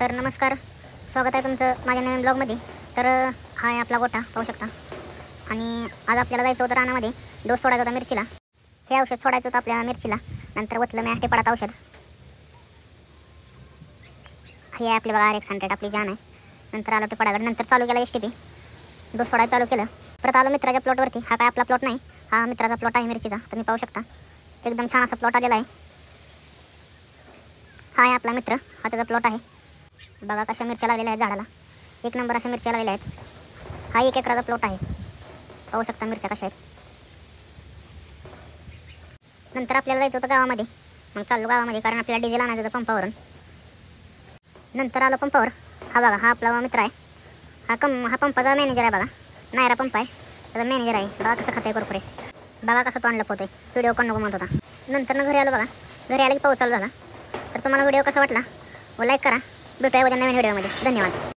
तर नमस्कार, स्वागत आहे तुमचं माझ्या नवीन ब्लॉगमध्ये. तर हा आहे आपला गोठा, पाहू शकता. आणि आज आपल्याला जायचं होतं रानामध्ये, डोस सोडायचा होता मिरचीला. हे औषध सोडायचं होतं आपल्या मिरचीला. नंतर ओतलं मी टेपाडात औषध. हे आहे आपली बघा RX-100 आपली जान आहे. नंतर आलो टेपाडाकडे, नंतर चालू केला STP, डोस सोडायला चालू केलं. परत आलो मित्राच्या प्लॉटवरती. हा काय आपला प्लॉट नाही, हा मित्राचा प्लॉट आहे मिरचीचा. तुम्ही पाहू शकता, एकदम छान असा प्लॉट आलेला आहे. हा आहे आपला मित्र, हा त्याचा प्लॉट आहे. बघा कशा मिरच्या लागलेल्या आहेत झाडाला, एक नंबर अशा मिरच्या लागलेल्या आहेत. हा 1 एकराचा प्लॉट आहे, पाहू शकता मिरच्या कशा आहेत. नंतर आपल्याला जायचं होतं गावामध्ये. मग चाललो गावामध्ये, कारण आपल्याला डिझेल आणायचं होतं पंपावरून. नंतर आलो पंपावर. हा बघा, हा आपला मित्र आहे. हा पंपाचा मॅनेजर आहे बघा, नायरा पंप आहे, त्याचा मॅनेजर आहे. बघा कसं खाते कुरकुरे, बघा कसं तोंड लपवते. व्हिडिओ कोण नको म्हणत होता. नंतर घरी आलो बघा. घरी आला की पाऊस चालू झाला. तर तुम्हाला व्हिडिओ कसा वाटला व लाईक करा. भेटूया उद्या नवीन व्हिडिओमध्ये. धन्यवाद.